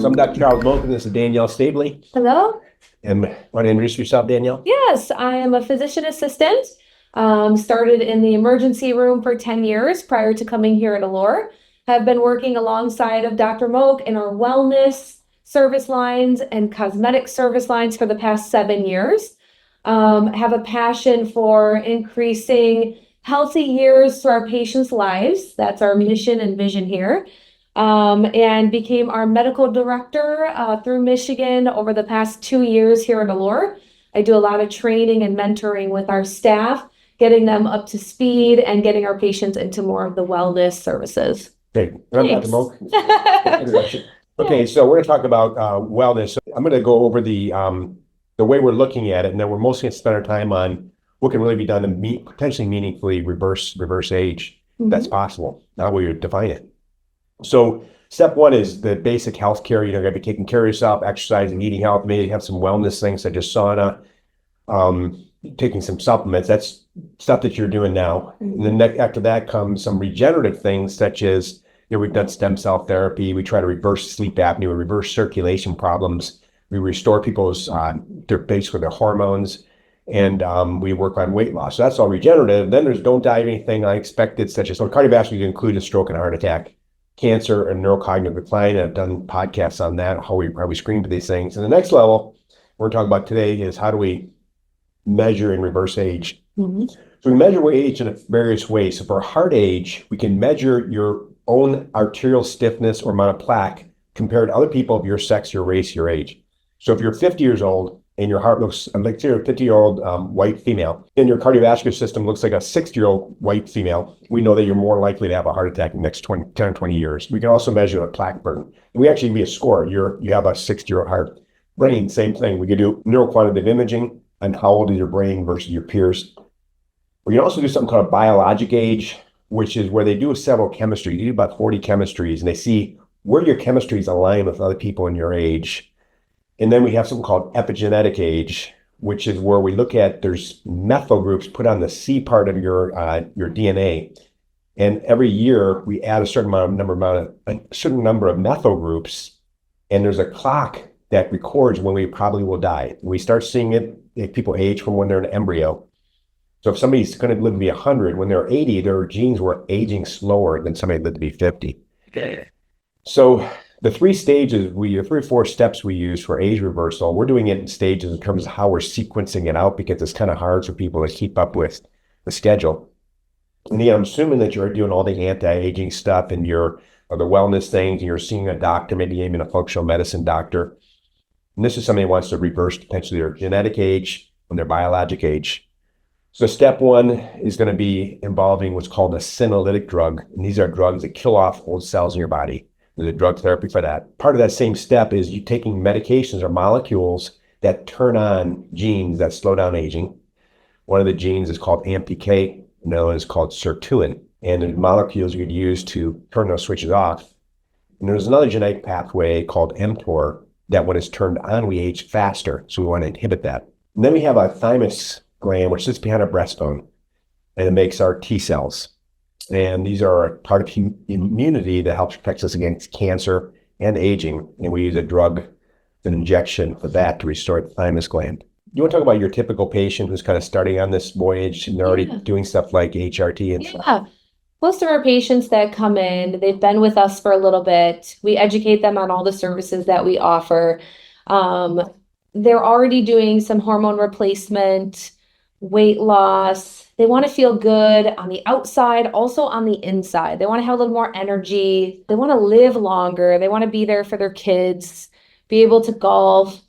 So I'm Dr. Charles Moak, and this is Danielle Stabley. Hello. And want to introduce yourself, Danielle? Yes, I am a physician assistant. Started in the emergency room for 10 years prior to coming here at Allure. Have been working alongside of Dr. Moak in our wellness service lines and cosmetic service lines for the past 7 years. Have a passion for increasing healthy years to our patients' lives. That's our mission and vision here. And became our medical director through Michigan over the past 2 years here at Allure. I do a lot of training and mentoring with our staff, getting them up to speed and getting our patients into more of the wellness services. Okay, I'm Dr. Moak. Introduction. Okay, so we're going to talk about wellness. So I'm going to go over the way we're looking at it, and then we're mostly going to spend our time on what can really be done to potentially meaningfully reverse age. That's possible. How will you define it? So step one is the basic health care. You're going to be taking care of yourself, exercising, eating health, maybe have some wellness things such as sauna, taking some supplements. That's stuff that you're doing now. And then after that comes some regenerative things such as, we've done stem cell therapy. We try to reverse sleep apnea, we reverse circulation problems. We restore people's basically their hormones, and we work on weight loss. So that's all regenerative. Then there's don't die of anything unexpected, such as cardiovascular, you include a stroke and a heart attack, cancer and neurocognitive decline. I've done podcasts on that, how we screen for these things. And the next level we're talking about today is how do we measure and reverse age. So we measure age in various ways. So for heart age, we can measure your own arterial stiffness or amount of plaque compared to other people of your sex, your race, your age. So if you're 50 years old and your heart looks like you're a 50-year-old white female, and your cardiovascular system looks like a 60-year-old white female, we know that you're more likely to have a heart attack in the next 10 or 20 years. We can also measure the plaque burden. And we actually give you a score. You have a 60-year-old heart. Brain, same thing. We can do neuroquantitative imaging on how old is your brain versus your peers. We can also do something called biologic age, which is where they do several chemistries. You do about 40 chemistries, and they see where your chemistries align with other people in your age. And then we have something called epigenetic age, which is where we look at there's methyl groups put on the C part of your DNA. And every year we add a certain number of methyl groups, and there's a clock that records when we probably will die. We start seeing it if people age from when they're an embryo. So if somebody's going to live to be 100, when they're 80, their genes were aging slower than somebody lived to be 50. Okay. So the three or four steps we use for age reversal, we're doing it in stages in terms of how we're sequencing it out, because it's kind of hard for people to keep up with the schedule. And I'm assuming that you're doing all the anti-aging stuff and the wellness things, and you're seeing a doctor, maybe even a functional medicine doctor. And this is somebody who wants to reverse potentially their genetic age and their biologic age. So step one is going to be involving what's called a senolytic drug. And these are drugs that kill off old cells in your body. There's a drug therapy for that. Part of that same step is you taking medications or molecules that turn on genes that slow down aging. One of the genes is called AMPK, another one is called sirtuin. And the molecules you could use to turn those switches off. And there's another genetic pathway called mTOR that when it's turned on, we age faster. So we want to inhibit that. And then we have a thymus gland, which sits behind our breastbone, and it makes our T cells. And these are a part of immunity that helps protect us against cancer and aging. And we use a drug, an injection for that to restore the thymus gland. You want to talk about your typical patient who's kind of starting on this voyage and they're already doing stuff like HRT and stuff? Most of our patients that come in, they've been with us for a little bit. We educate them on all the services that we offer. They're already doing some hormone replacement, weight loss. They want to feel good on the outside, also on the inside. They want to have a little more energy. They want to live longer. They want to be there for their kids, be able to golf,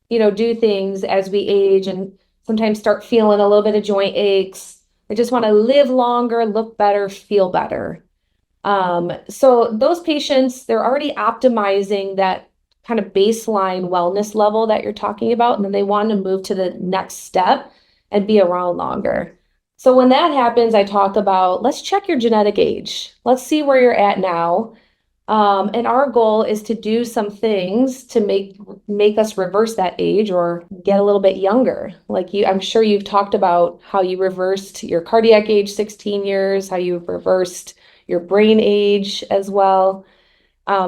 do things as we age and sometimes start feeling a little bit of joint aches. They just want to live longer, look better, feel better. So those patients, they're already optimizing that kind of baseline wellness level that you're talking about, and then they want to move to the next step and be around longer. So when that happens, I talk about, let's check your genetic age. Let's see where you're at now. And our goal is to do some things to make us reverse that age or get a little bit younger. I'm sure you've talked about how you reversed your cardiac age 16 years, how you've reversed your brain age as well.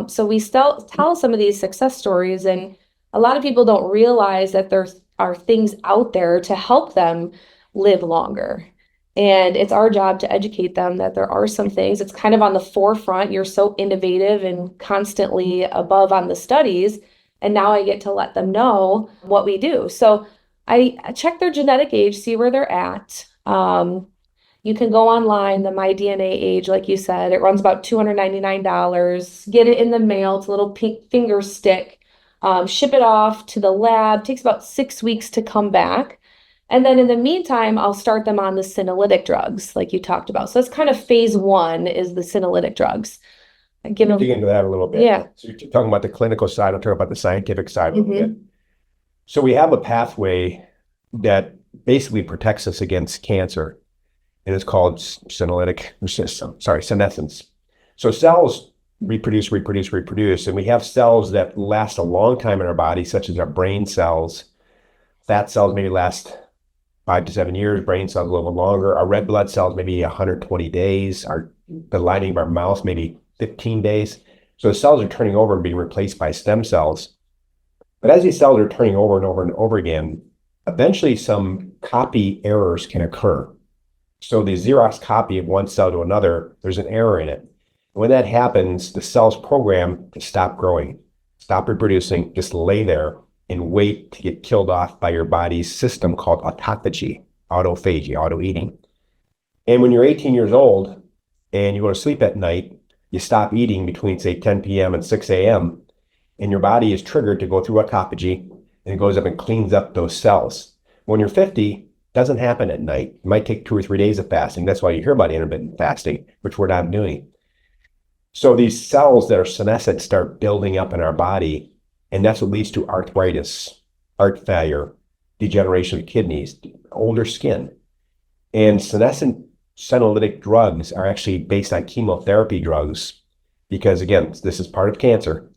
So we still tell some of these success stories, and a lot of people don't realize that there are things out there to help them live longer. And it's our job to educate them that there are some things. It's kind of on the forefront. You're so innovative and constantly above on the studies. And now I get to let them know what we do. So I check their genetic age, see where they're at. You can go online, the My DNA age, like you said, it runs about $299. Get it in the mail. It's a little pink finger stick. Ship it off to the lab. Takes about 6 weeks to come back. And then in the meantime, I'll start them on the senolytic drugs, like you talked about. So that's kind of phase one is the senolytic drugs. I give them, Dig into that a little bit. Yeah. So you're talking about the clinical side. I'll talk about the scientific side a little bit. Mhm. So we have a pathway that basically protects us against cancer, and it's called senescence. So cells reproduce, and we have cells that last a long time in our body, such as our brain cells. Fat cells maybe last 5 to 7 years, brain cells a little longer. Our red blood cells maybe 120 days. The lining of our mouth maybe 15 days. So the cells are turning over and being replaced by stem cells. But as these cells are turning over and over and over again, eventually some copy errors can occur. So the Xerox copy of one cell to another, there's an error in it. When that happens, the cell's programmed to stop growing, stop reproducing, just lay there and wait to get killed off by your body's system called autophagy, auto-eating. And when you're 18 years old and you go to sleep at night, you stop eating between, say, 10 p.m. and 6 a.m., and your body is triggered to go through autophagy, and it goes up and cleans up those cells. When you're 50, it doesn't happen at night. It might take 2 or 3 days of fasting. That's why you hear about intermittent fasting, which we're not doing. So these cells that are senescent start building up in our body, and that's what leads to arthritis, heart failure, degeneration of kidneys, older skin. And senescent senolytic drugs are actually based on chemotherapy drugs because, again, this is part of cancer.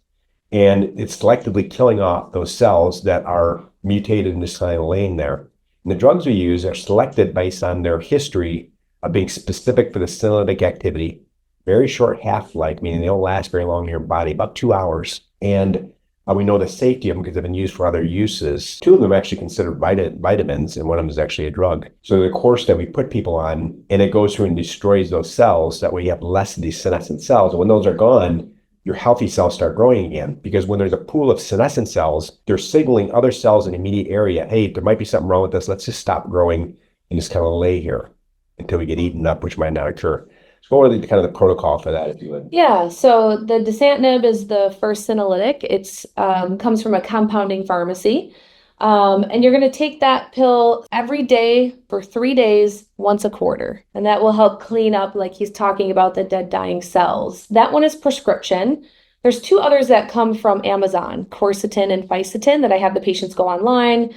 And it's selectively killing off those cells that are mutated and just kind of laying there. And the drugs we use are selected based on their history of being specific for the senolytic activity. Very short half-life, meaning they don't last very long in your body, about 2 hours. And we know the safety of them because they've been used for other uses. 2 of them are actually considered vitamins, and one of them is actually a drug. So the course that we put people on, and it goes through and destroys those cells. That way you have less of these senescent cells. And when those are gone, your healthy cells start growing again. Because when there's a pool of senescent cells, they're signaling other cells in the immediate area, hey, there might be something wrong with this. Let's just stop growing and just kind of lay here until we get eaten up, which might not occur. So what are the kind of the protocol for that, if you would? Yeah, so the dasatinib is the first senolytic. It's comes from a compounding pharmacy. And you're going to take that pill every day for 3 days, once a quarter. And that will help clean up, like he's talking about, the dead dying cells. That one is prescription. There's 2 others that come from Amazon, quercetin and fisetin, that I have the patients go online,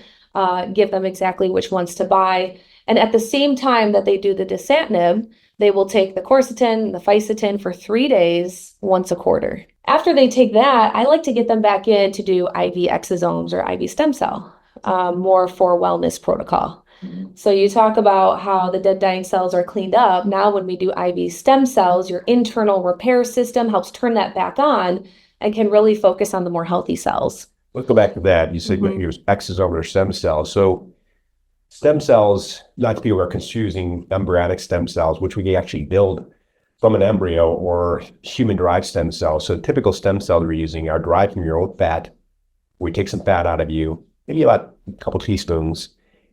give them exactly which ones to buy. And at the same time that they do the dasatinib, they will take the quercetin, the fisetin for 3 days, once a quarter. After they take that, I like to get them back in to do IV exosomes or IV stem cell, more for wellness protocol. Mm-hmm. So you talk about how the dead dying cells are cleaned up. Now when we do IV stem cells, your internal repair system helps turn that back on and can really focus on the more healthy cells. Let's go back to that. You said you use exosomes or stem cells. So stem cells, lots of people are confusing embryonic stem cells, which we can actually build from an embryo, or human-derived stem cells. So the typical stem cells we're using are derived from your own fat. We take some fat out of you, maybe about a couple teaspoons,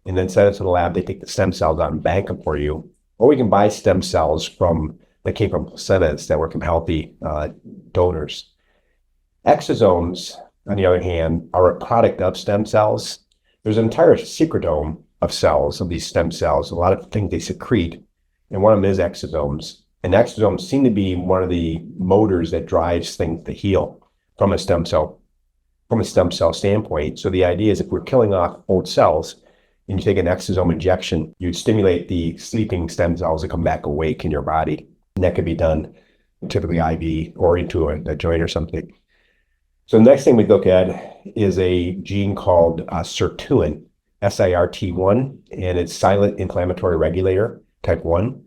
and then send it to the lab. They take the stem cells out and bank them for you. Or we can buy stem cells that came from placentas that were from healthy donors. Exosomes, on the other hand, are a product of stem cells. There's an entire secretome of cells, of these stem cells, a lot of things they secrete, and one of them is exosomes. And exosomes seem to be one of the motors that drives things to heal from a stem cell standpoint. So the idea is, if we're killing off old cells and you take an exosome injection, you stimulate the sleeping stem cells to come back awake in your body. And that could be done typically IV or into a joint or something. So the next thing we look at is a gene called sirtuin, SIRT1, and it's silent inflammatory regulator, type 1.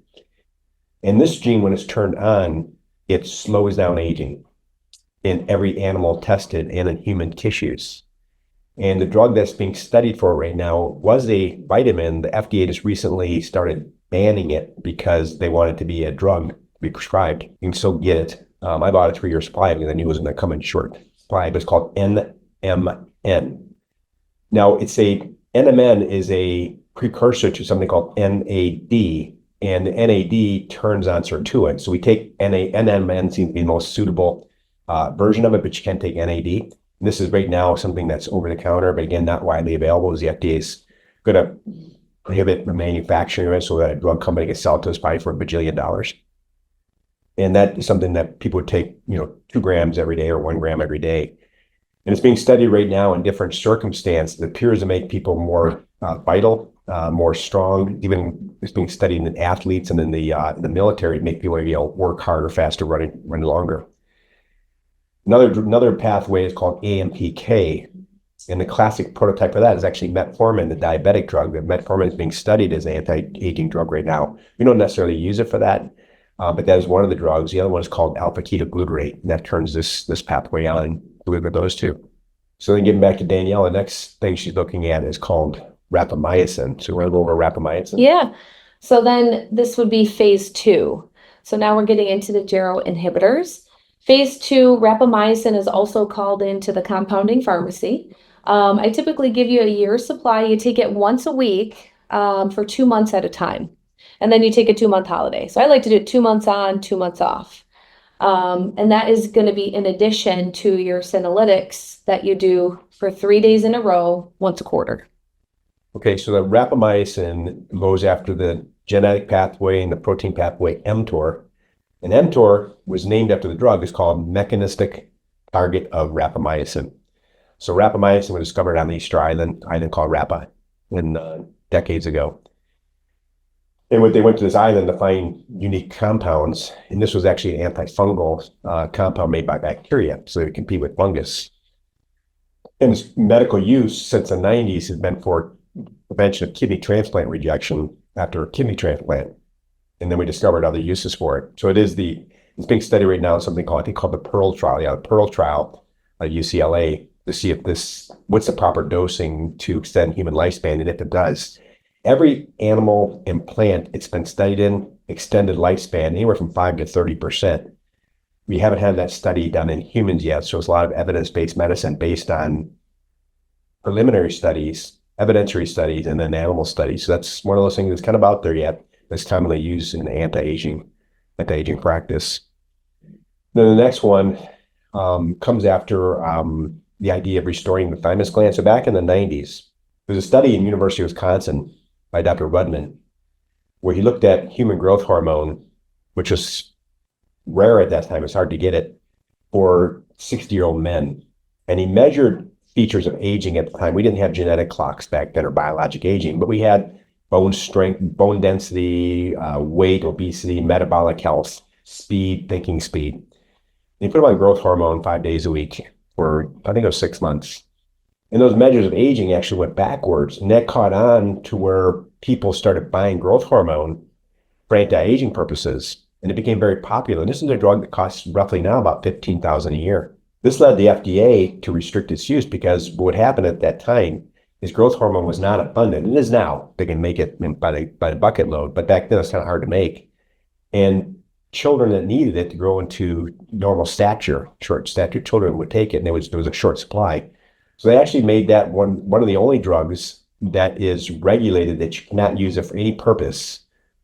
And this gene, when it's turned on, it slows down aging. in every animal tested and in human tissues. And the drug that's being studied for right now was a vitamin. The FDA just recently started banning it because they want it to be a drug to be prescribed. You can still get it. I bought a 3-year supply because I knew it was going to come in short supply, but it's called NMN. Now, NMN is a precursor to something called NAD, and the NAD turns on sirtuin. So we take NMN seems to be the most suitable version of it, but you can't take NAD. This is right now something that's over the counter, but again, not widely available, as the FDA is going to prohibit the manufacturing of it so that a drug company can sell it to us probably for $1 bajillion. And that is something that people would take, 2 grams every day or 1 gram every day. And it's being studied right now in different circumstances. It appears to make people more vital, more strong. Even it's being studied in athletes and in the military to make people work harder, faster, run longer. Another pathway is called AMPK, and the classic prototype for that is actually metformin, the diabetic drug. The metformin is being studied as an anti-aging drug right now. We don't necessarily use it for that, but that is one of the drugs. The other one is called alpha-ketoglutarate, and that turns this pathway on. Look at those two. So then getting back to Danielle, the next thing she's looking at is called rapamycin. So we're going to go over rapamycin. Yeah. So then this would be phase 2. So now we're getting into the GERO inhibitors. Phase 2, rapamycin is also called into the compounding pharmacy. I typically give you a year's supply. You take it once a week for 2 months at a time. And then you take a 2-month holiday. So I like to do it 2 months on, 2 months off. And that is going to be in addition to your senolytics that you do for 3 days in a row, once a quarter. Okay, so the rapamycin goes after the genetic pathway and the protein pathway mTOR. And mTOR was named after the drug. It's called mechanistic target of rapamycin. So rapamycin was discovered on the Easter Island called Rapa decades ago. And when they went to this island to find unique compounds, and this was actually an antifungal compound made by bacteria, so they compete with fungus. And its medical use since the 90s has been for prevention of kidney transplant rejection after a kidney transplant. And then we discovered other uses for it. So it's being studied right now in something called the Pearl trial. Yeah, the Pearl trial at UCLA to see what's the proper dosing to extend human lifespan, and if it does. Every animal and plant it's been studied in extended lifespan anywhere from 5 to 30%. We haven't had that study done in humans yet, so it's a lot of evidence-based medicine based on preliminary studies, evidentiary studies, and then animal studies. So that's one of those things that's kind of out there yet. That's commonly used in anti-aging practice. Then the next one comes after the idea of restoring the thymus gland. So back in the 90s, there's a study in University of Wisconsin by Dr. Rudman, where he looked at human growth hormone, which was rare at that time. It's hard to get it for 60-year-old men. And he measured features of aging at the time. We didn't have genetic clocks back then or biologic aging, but we had bone strength, bone density, weight, obesity, metabolic health, speed, thinking speed. And he put him on growth hormone 5 days a week for, I think it was 6 months. And those measures of aging actually went backwards. And that caught on to where people started buying growth hormone for anti-aging purposes. And it became very popular. And this is a drug that costs roughly now about $15,000 a year. This led the FDA to restrict its use because what happened at that time is growth hormone was not abundant. It is now. They can make it by the bucket load, but back then it's kind of hard to make. And children that needed it to grow into normal stature, short stature children would take it, and there was a short supply. So they actually made that one of the only drugs that is regulated that you cannot use it for any purpose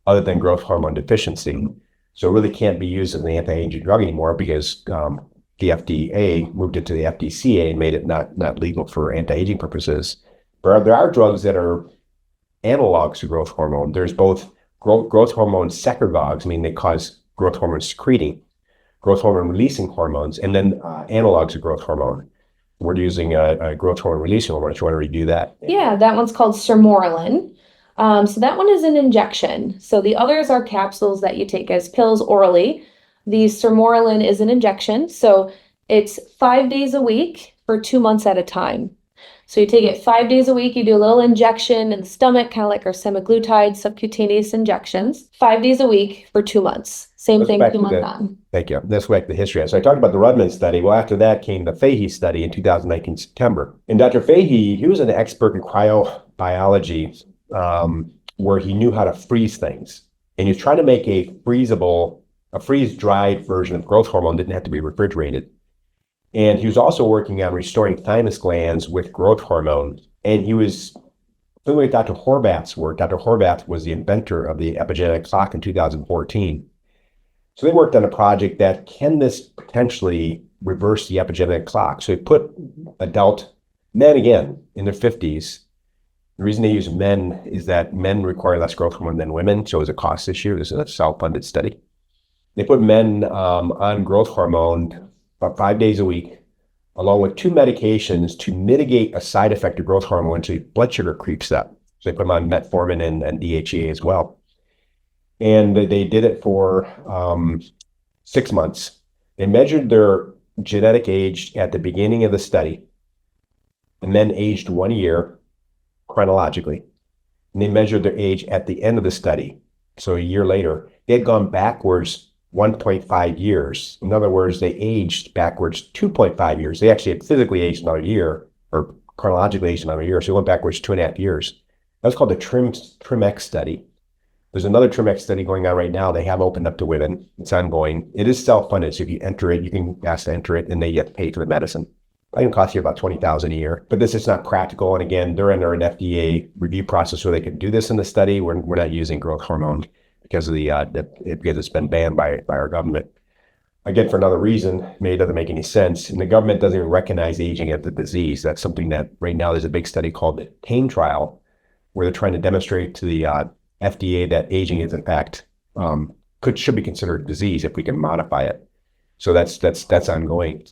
other than growth hormone deficiency. So it really can't be used as an anti-aging drug anymore because the FDA moved it to the FDCA and made it not legal for anti-aging purposes. But there are drugs that are analogs to growth hormone. There's both growth hormone secretagogues, I mean, they cause growth hormone secreting, growth hormone releasing hormones, and then analogs of growth hormone. We're using a growth hormone releasing hormone. If you want to redo that. Yeah, that one's called sermorelin. So that one is an injection. So the others are capsules that you take as pills orally. The sermorelin is an injection. So it's 5 days a week for 2 months at a time. So you take it 5 days a week. You do a little injection in the stomach, kind of like our semaglutide subcutaneous injections, 5 days a week for 2 months. Same Let's thing, back 2 months to on. Thank you. Let's go back to the history. So I talked about the Rudman study. Well, after that came the Fahey study in 2019 September. And Dr. Fahey, he was an expert in cryobiology, where he knew how to freeze things. And he was trying to make a freeze-dried version of growth hormone. Didn't have to be refrigerated. And he was also working on restoring thymus glands with growth hormone. And he was familiar with Dr. Horvath's work. Dr. Horvath was the inventor of the epigenetic clock in 2014. So they worked on a project that can this potentially reverse the epigenetic clock. So they put adult men again in their 50s. The reason they use men is that men require less growth hormone than women. So it was a cost issue. This is a self-funded study. They put men on growth hormone about 5 days a week, along with 2 medications to mitigate a side effect of growth hormone, so blood sugar creeps up. So they put them on metformin and DHEA as well. And they did it for 6 months. They measured their genetic age at the beginning of the study, and then aged 1 year chronologically. And they measured their age at the end of the study. So a year later, they had gone backwards 1.5 years. In other words, they aged backwards 2.5 years. They actually had physically aged another year, or chronologically aged another year. So they went backwards 2.5 years. That was called the TRIMX study. There's another TRIMX study going on right now. They have opened up to women. It's ongoing. It is self-funded. So if you enter it, you can ask to enter it, and they get paid for the medicine. It can cost you about $20,000 a year, but this is not practical. And again, they're under an FDA review process where they can do this in the study. We're not using growth hormone because of because it's been banned by our government. Again, for another reason, maybe it doesn't make any sense. And the government doesn't even recognize aging as a disease. That's something that right now there's a big study called the TAME trial, where they're trying to demonstrate to the FDA that aging is in fact should be considered a disease if we can modify it. So that's ongoing.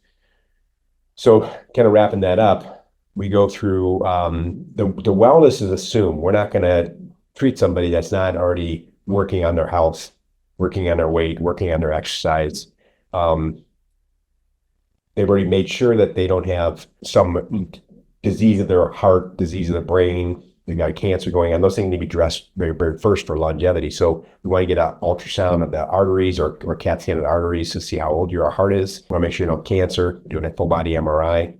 So kind of wrapping that up, we go through the wellness is assumed. We're not going to treat somebody that's not already working on their health, working on their weight, working on their exercise. They've already made sure that they don't have some disease of their heart, disease of the brain. They've got cancer going on. Those things need to be addressed very, very first for longevity. So we want to get an ultrasound of the arteries or CAT scan of the arteries to see how old your heart is. We want to make sure you don't have cancer, doing a full body MRI,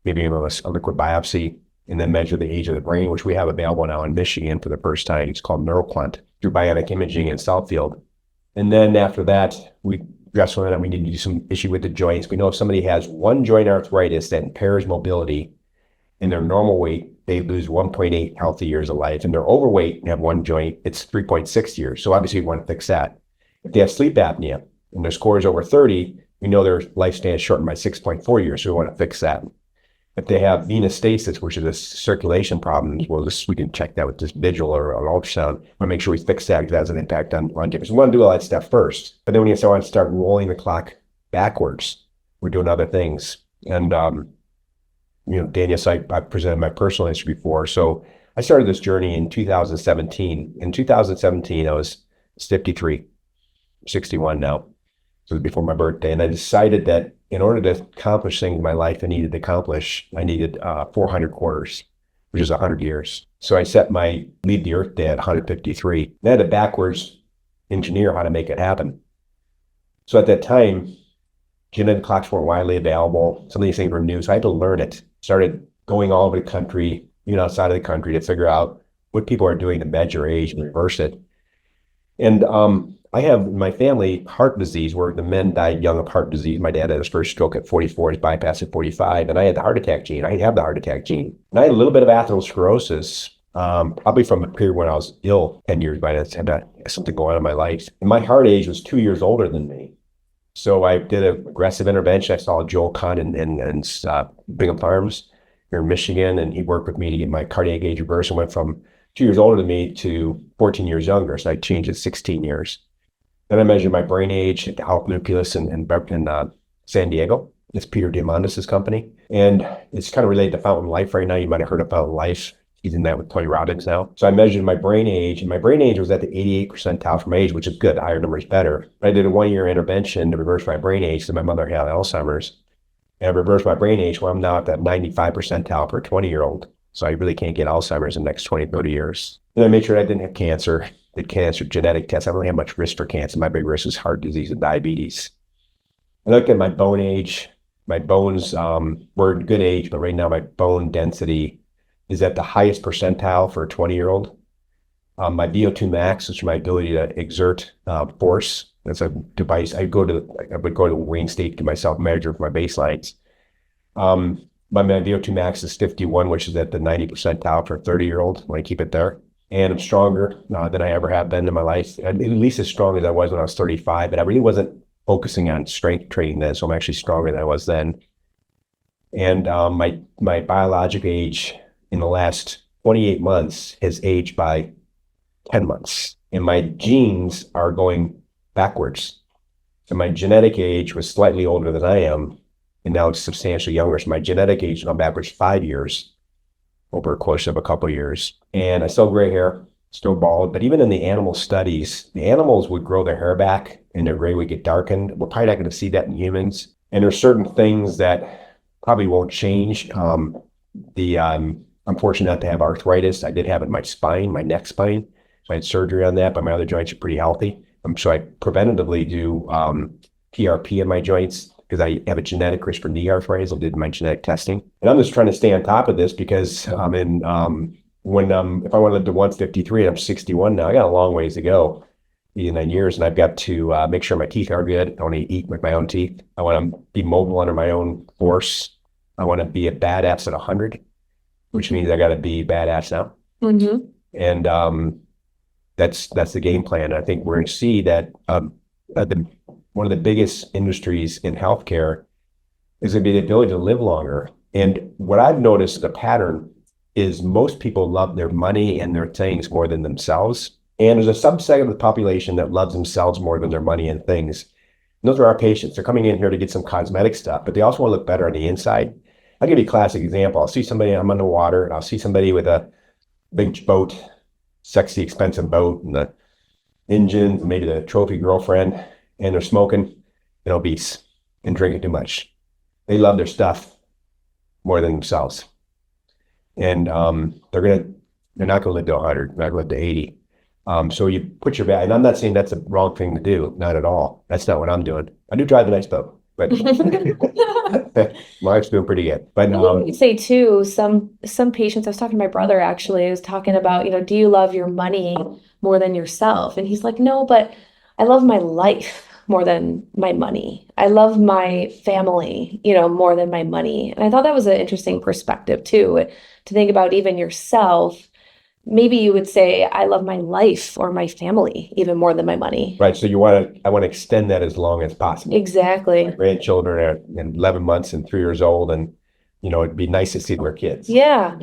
maybe a liquid biopsy, and then measure the age of the brain, which we have available now in Michigan for the first time. It's called NeuroQuant through bionic imaging in Southfield. And then after that, we address one that we need to do some issue with the joints. We know if somebody has one joint arthritis that impairs mobility in their normal weight, they lose 1.8 healthy years of life. And they're overweight and have one joint, it's 3.6 years. So obviously we want to fix that. If they have sleep apnea and their score is over 30, we know their lifespan is shortened by 6.4 years. So we want to fix that. If they have venous stasis, which is a circulation problem, we can check that with this visual or an ultrasound. We want to make sure we fix that because that has an impact on longevity. So we want to do all that stuff first. But then when you start rolling the clock backwards, we're doing other things. And Danielle, I presented my personal history before. So I started this journey in 2017. In 2017, I was 53, 61 now. So it was before my birthday. And I decided that in order to accomplish things in my life I needed to accomplish, I needed 400 quarters, which is 100 years. So I set my leave the earth day at 153. And I had to backwards engineer how to make it happen. So at that time, genetic clocks weren't widely available. Some of these things were new. So I had to learn it. Started going all over the country, even outside of the country, to figure out what people are doing to measure age and reverse it. And I have in my family heart disease, where the men died young of heart disease. My dad had his first stroke at 44, his bypass at 45, and I had the heart attack gene. I have the heart attack gene. And I had a little bit of atherosclerosis, probably from a period when I was ill 10 years, but I had something going on in my life. And my heart age was 2 years older than me. So I did an aggressive intervention. I saw Joel Kahn in Bingham Farms here in Michigan, and he worked with me to get my cardiac age reversed and went from 2 years older than me to 14 years younger. So I changed it 16 years. Then I measured my brain age at the Health Nucleus in San Diego. It's Peter Diamandis' company. And it's kind of related to Fountain Life right now. You might have heard of Fountain Life. He's in that with Tony Robbins now. So I measured my brain age, and my brain age was at the 88 percentile for my age, which is good. The higher number is better. I did a 1-year intervention to reverse my brain age, so my mother had Alzheimer's. And I reversed my brain age where I'm now at that 95 percentile for a 20-year-old. So I really can't get Alzheimer's in the next 20, 30 years. And I made sure I didn't have cancer, did cancer genetic tests. I don't really have much risk for cancer. My big risk is heart disease and diabetes. I looked at my bone age. My bones were in good age, but right now my bone density is at the highest percentile for a 20-year-old. My VO2 max, which is my ability to exert force. That's a device. I would go to Wayne State to myself measure for my baselines. My VO2 max is 51, which is at the 90 percentile for a 30-year-old when I keep it there. And I'm stronger than I ever have been in my life, at least as strong as I was when I was 35, but I really wasn't focusing on strength training then, so I'm actually stronger than I was then. And my biologic age in the last 28 months has aged by 10 months. And my genes are going backwards. And my genetic age was slightly older than I am, and now it's substantially younger. So my genetic age has gone backwards 5 years over a course of a couple of years. And I still have gray hair, still bald, but even in the animal studies, the animals would grow their hair back and their gray would get darkened. We're probably not going to see that in humans. And there's certain things that probably won't change. I'm fortunate not to have arthritis. I did have it in my spine, my neck spine. So I had surgery on that, but my other joints are pretty healthy. So I preventatively do PRP in my joints because I have a genetic risk for knee arthritis. I did my genetic testing. And I'm just trying to stay on top of this because if I want to live to 153 and I'm 61 now, I got a long ways to go, 9 years, and I've got to make sure my teeth are good. I want to eat with my own teeth. I want to be mobile under my own force. I want to be a badass at 100, which means I got to be badass now. Mm-hmm. And that's the game plan. I think we're going to see that one of the biggest industries in healthcare is going to be the ability to live longer. And what I've noticed, the pattern is most people love their money and their things more than themselves. And there's a subset of the population that loves themselves more than their money and things. And those are our patients. They're coming in here to get some cosmetic stuff, but they also want to look better on the inside. I'll give you a classic example. I'll see somebody, I'm on the water, and I'll see somebody with a big boat, sexy, expensive boat, and the engine, maybe the trophy girlfriend, and they're smoking and obese and drinking too much. They love their stuff more than themselves. And they're not gonna live to 100, they're not gonna live to 80. So you put your value, and I'm not saying that's a wrong thing to do, not at all. That's not what I'm doing. I do drive a nice boat, but my wife's doing pretty good. But you say too, some patients, I was talking to my brother actually, I was talking about, do you love your money more than yourself? And he's like, no, but I love my life more than my money. I love my family, more than my money. And I thought that was an interesting perspective too, to think about even yourself. Maybe you would say, I love my life or my family even more than my money. Right. So I want to extend that as long as possible. Exactly. My grandchildren are 11 months and 3 years old, and it'd be nice to see their kids. Yeah.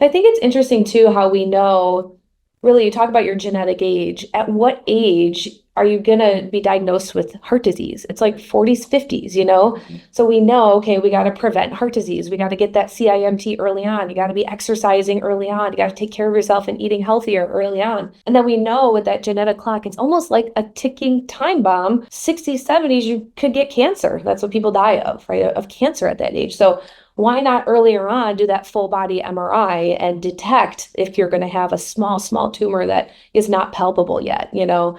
I think it's interesting too how we know, really, you talk about your genetic age. At what age are you going to be diagnosed with heart disease? It's like 40s, 50s, So we know, okay, we got to prevent heart disease. We got to get that CIMT early on. You got to be exercising early on. You got to take care of yourself and eating healthier early on. And then we know with that genetic clock, it's almost like a ticking time bomb. 60s, 70s, you could get cancer. That's what people die of, right? Of cancer at that age. So why not earlier on do that full body MRI and detect if you're going to have a small tumor that is not palpable yet,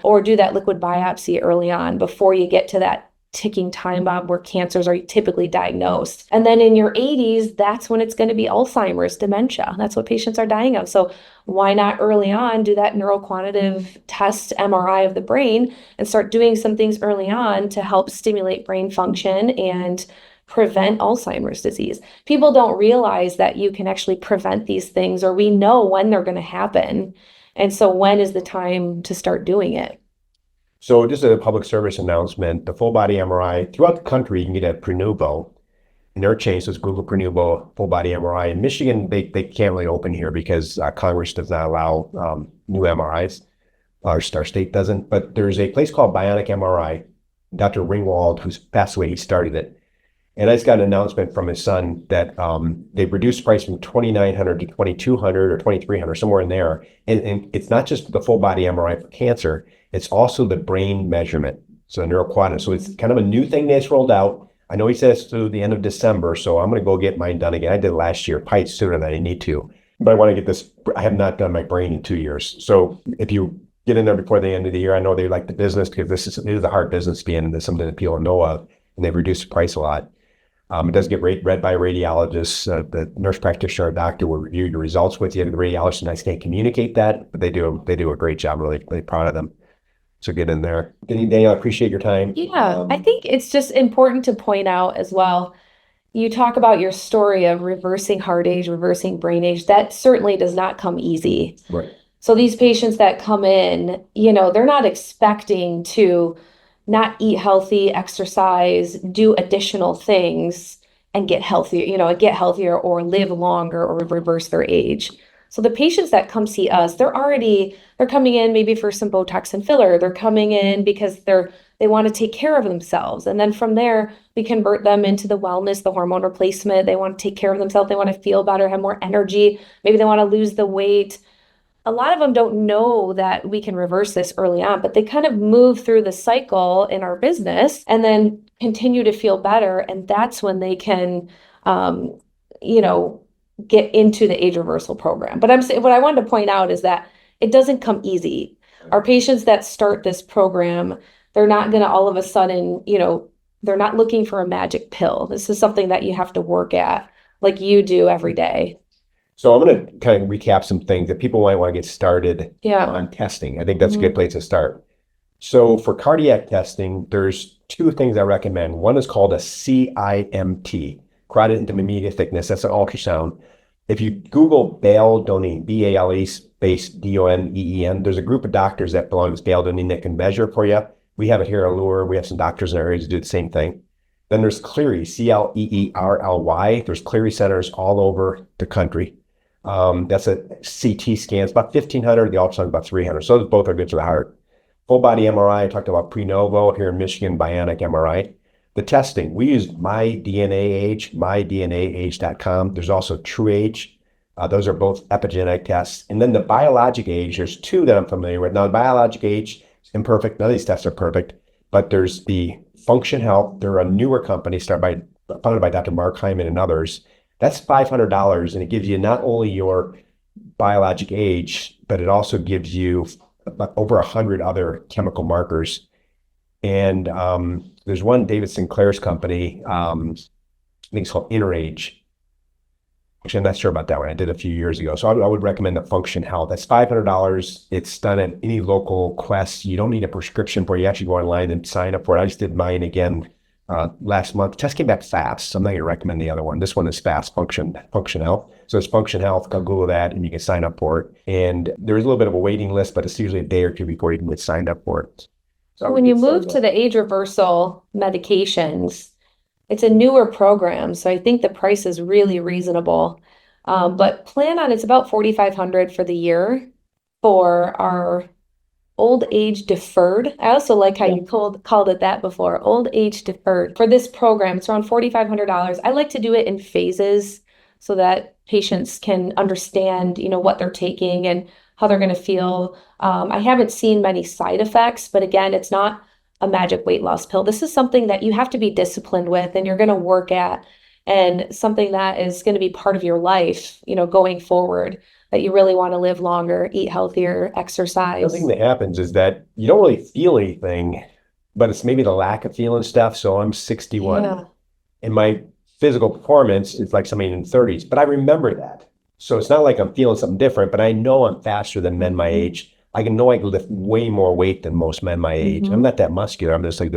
or do that liquid biopsy early on before you get to that ticking time bomb where cancers are typically diagnosed. And then in your 80s, that's when it's going to be Alzheimer's, dementia. That's what patients are dying of. So why not early on do that neuroquantitative test MRI of the brain and start doing some things early on to help stimulate brain function and prevent Alzheimer's disease? People don't realize that you can actually prevent these things, or we know when they're going to happen. And so when is the time to start doing it? So just a public service announcement, the full body MRI throughout the country, you can get at Prenuvo, and they're changed. So it's Google Prenuvo full body MRI. In Michigan, they can't really open here because Congress does not allow new MRIs. Our state doesn't, but there's a place called Bionic MRI. Dr. Ringwald, who's passed away, he started it. And I just got an announcement from his son that they've reduced the price from $2,900 to $2,200 or $2,300, somewhere in there. And it's not just the full body MRI for cancer, it's also the brain measurement, so neuroquantitative. So it's kind of a new thing that's rolled out. I know he says through the end of December, so I'm going to go get mine done again. I did it last year, probably sooner than I need to, but I want to get this. I have not done my brain in 2 years. So if you get in there before the end of the year, I know they like the business because it is a hard business to be in, and it's something that people know of, and they've reduced the price a lot. It does get read by radiologists. The nurse practitioner or doctor will review your results with you. The radiologist and I can't communicate that, but they do a great job. Really, really proud of them. So get in there. Danielle, I appreciate your time. Yeah, I think it's just important to point out as well. You talk about your story of reversing heart age, reversing brain age. That certainly does not come easy. Right. So these patients that come in, they're not expecting to not eat healthy, exercise, do additional things and get healthier or live longer or reverse their age. So the patients that come see us, they're coming in maybe for some Botox and filler. They're coming in because they want to take care of themselves. And then from there, we convert them into the wellness, the hormone replacement. They want to take care of themselves. They want to feel better, have more energy. Maybe they want to lose the weight. A lot of them don't know that we can reverse this early on, but they kind of move through the cycle in our business and then continue to feel better. And that's when they can, get into the age reversal program. But what I wanted to point out is that it doesn't come easy. Our patients that start this program, they're not going to all of a sudden, they're not looking for a magic pill. This is something that you have to work at like you do every day. So I'm going to kind of recap some things that people might want to get started on testing. I think that's a good place to start. So for cardiac testing, there's two things I recommend. One is called a CIMT, carotid intermediate thickness. That's an ultrasound. If you Google Bale-Doneen, B-A-L-E space D-O-N-E-E-N, there's a group of doctors that belong to Bale-Doneen that can measure for you. We have it here at Allure. We have some doctors in our area to do the same thing. Then there's Cleary, C-L-E-E-R-L-Y. There's Cleary centers all over the country. That's a CT scan. It's about $1,500. The ultrasound is about $300. So both are good for the heart. Full body MRI. I talked about Prenovo here in Michigan, Bionic MRI. The testing, we use MyDNAAge, mydnaage.com. There's also TrueAge. Those are both epigenetic tests. And then the biologic age, there's two that I'm familiar with. Now, the biologic age is imperfect. None of these tests are perfect. But there's the Function Health. They're a newer company founded by Dr. Mark Hyman and others. That's $500, and it gives you not only your biologic age, but it also gives you over 100 other chemical markers. And there's one, David Sinclair's company, I think it's called InnerAge. Actually, I'm not sure about that one. I did a few years ago. So I would recommend the Function Health. That's $500. It's done at any local Quest. You don't need a prescription for it. You actually go online and sign up for it. I just did mine again last month. Test came back fast, so I'm not going to recommend the other one. This one is fast, Function Health. So it's Function Health. Go Google that, and you can sign up for it. And there is a little bit of a waiting list, but it's usually a day or two before you can get signed up for it. So when you move to the age reversal medications, it's a newer program, so I think the price is really reasonable. But plan on it's about $4,500 for the year for our old age deferred. I also like how you called it that before, old age deferred. For this program, it's around $4,500. I like to do it in phases so that patients can understand, what they're taking and how they're going to feel. I haven't seen many side effects, but again, it's not a magic weight loss pill. This is something that you have to be disciplined with and you're going to work at, and something that is going to be part of your life, going forward, that you really want to live longer, eat healthier, exercise. The thing that happens is that you don't really feel anything, but it's maybe the lack of feeling stuff. So I'm 61 and my physical performance is like somebody in the 30s, but I remember that. So it's not like I'm feeling something different, but I know I'm faster than men my age. I can lift way more weight than most men my age. I'm not that muscular. I'm just like,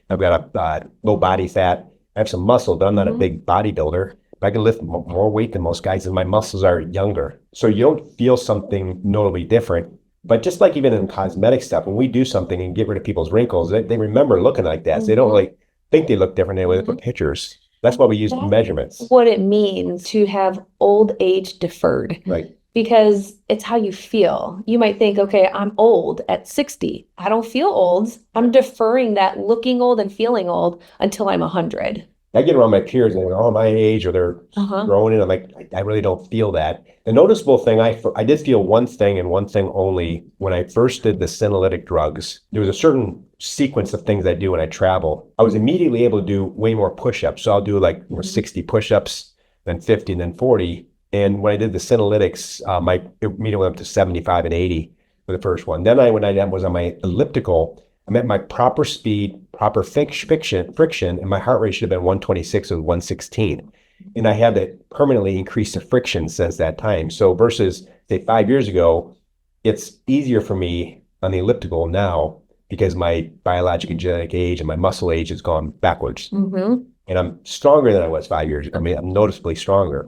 I've got a low body fat. I have some muscle, but I'm not a big bodybuilder. But I can lift more weight than most guys, and my muscles are younger. So you don't feel something notably different. But just like even in cosmetic stuff, when we do something and get rid of people's wrinkles, they remember looking like that. So they don't really think they look different. They look at pictures. That's why we use measurements. What it means to have old age deferred. Right. Because it's how you feel. You might think, okay, I'm old at 60. I don't feel old. I'm deferring that looking old and feeling old until I'm 100. I get around my peers and they're all my age or they're growing in. I'm like, I really don't feel that. The noticeable thing, I did feel one thing and one thing only when I first did the senolytic drugs. There was a certain sequence of things I do when I travel. I was immediately able to do way more push-ups. So I'll do like 60 push-ups, then 50, and then 40. And when I did the senolytics, it immediately went up to 75 and 80 for the first one. Then when I was on my elliptical, I'm at my proper speed, proper friction, and my heart rate should have been 126 or 116. And I had to permanently increase the friction since that time. So versus, say, 5 years ago, it's easier for me on the elliptical now because my biologic and genetic age and my muscle age has gone backwards. And I'm stronger than I was 5 years ago. I mean, I'm noticeably stronger,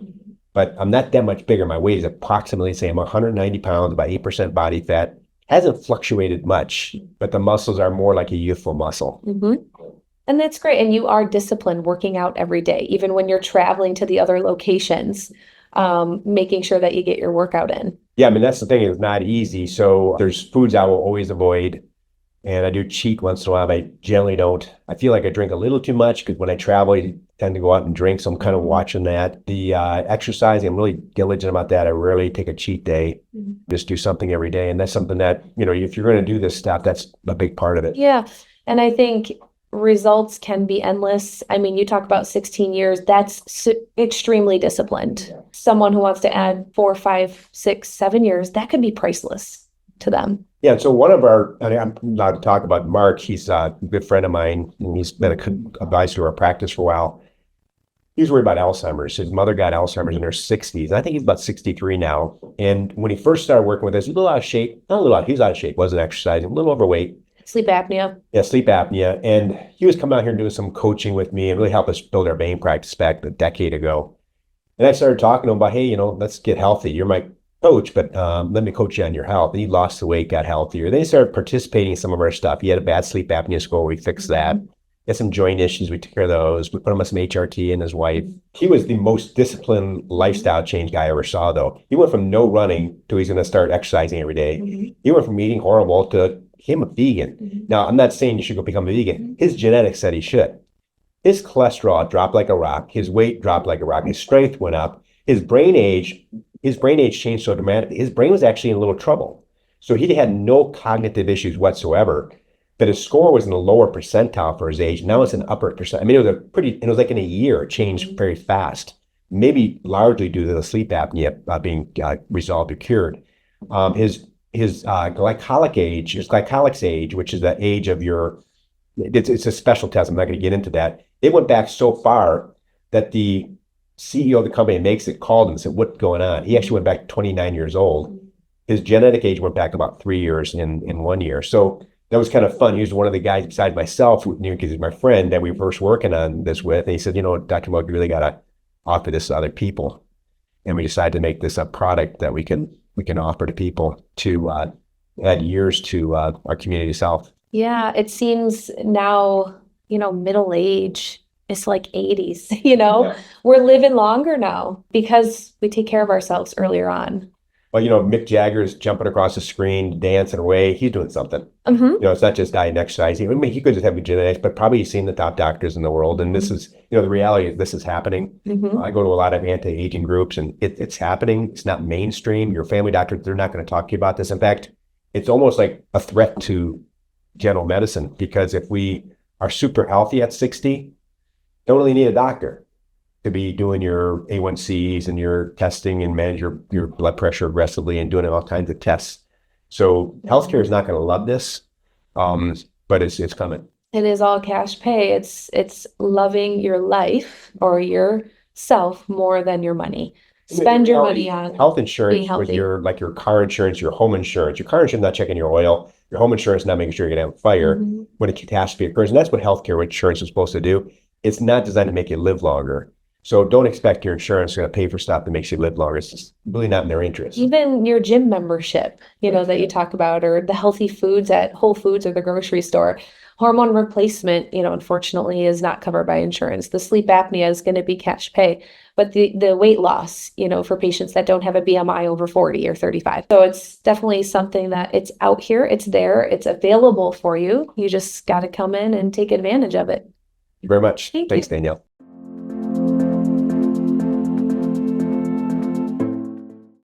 but I'm not that much bigger. My weight is approximately, say, I'm 190 pounds, about 8% body fat. Hasn't fluctuated much, but the muscles are more like a youthful muscle. And that's great. And you are disciplined working out every day, even when you're traveling to the other locations, making sure that you get your workout in. Yeah, I mean, that's the thing. It's not easy. So there's foods I will always avoid. And I do cheat once in a while, but I generally don't. I feel like I drink a little too much because when I travel, I tend to go out and drink. So I'm kind of watching that. The exercising, I'm really diligent about that. I rarely take a cheat day. Just do something every day. And that's something that, if you're going to do this stuff, that's a big part of it. Yeah. And I think results can be endless. I mean, you talk about 16 years, that's extremely disciplined. Someone who wants to add 4, 5, 6, 7 years, that could be priceless to them. Yeah, so I'm allowed to talk about Mark. He's a good friend of mine, and he's been an advisor to our practice for a while. He was worried about Alzheimer's. His mother got Alzheimer's in her 60s. I think he's about 63 now. And when he first started working with us, he was a little out of shape. Not a little out, he was out of shape, wasn't exercising, a little overweight. Sleep apnea. Yeah, sleep apnea. And he was coming out here and doing some coaching with me and really helped us build our vein practice back a decade ago. And I started talking to him about, hey, let's get healthy. You're my coach, but let me coach you on your health. And he lost the weight, got healthier. Then he started participating in some of our stuff. He had a bad sleep apnea score. We fixed that. He had some joint issues. We took care of those. We put him on some HRT and his wife. He was the most disciplined lifestyle change guy I ever saw, though. He went from no running to he's going to start exercising every day. He went from eating horrible to him a vegan. Now, I'm not saying you should go become a vegan. His genetics said he should. His cholesterol dropped like a rock. His weight dropped like a rock. His strength went up. His brain age changed so dramatically. His brain was actually in a little trouble. So he had no cognitive issues whatsoever, but his score was in the lower percentile for his age. Now it's an upper percent. I mean, it was like in a year, it changed very fast, maybe largely due to the sleep apnea being resolved or cured. His glycolics age, which is the age of it's a special test. I'm not going to get into that. It went back so far that the CEO of the company that makes it called him and said, what's going on? He actually went back 29 years old. His genetic age went back about 3 years in 1 year. So that was kind of fun. He was one of the guys besides myself, because he's my friend, that we were first working on this with. And he said, Dr. Moak, you really got to offer this to other people. And we decided to make this a product that we can offer to people to add years to our community's health. Yeah, it seems now, middle age, it's like 80s, We're living longer now because we take care of ourselves earlier on. Well, Mick Jagger's jumping across the screen, dancing away. He's doing something. It's not just diet and exercise. I mean, he could just have genetics, but probably he's seen the top doctors in the world. And this is, the reality is this is happening. I go to a lot of anti-aging groups and it's happening. It's not mainstream. Your family doctor, they're not going to talk to you about this. In fact, it's almost like a threat to general medicine, because if we are super healthy at 60, don't really need a doctor to be doing your A1Cs and your testing and manage your blood pressure aggressively and doing all kinds of tests. So healthcare is not going to love this, but it's coming. It is all cash pay. It's loving your life or yourself more than your money. Spend your money on health insurance with your car insurance, your home insurance. Your car insurance not checking your oil. Your home insurance not making sure you're going to have a fire when a catastrophe occurs. And that's what healthcare insurance is supposed to do. It's not designed to make you live longer. So don't expect your insurance is going to pay for stuff that makes you live longer. It's just really not in their interest. Even your gym membership, that you talk about, or the healthy foods at Whole Foods or the grocery store. Hormone replacement, unfortunately is not covered by insurance. The sleep apnea is going to be cash pay, but the weight loss, for patients that don't have a BMI over 40 or 35. So it's definitely something that it's out here, it's there, it's available for you. You just got to come in and take advantage of it. Thank you very much. Thanks, Danielle.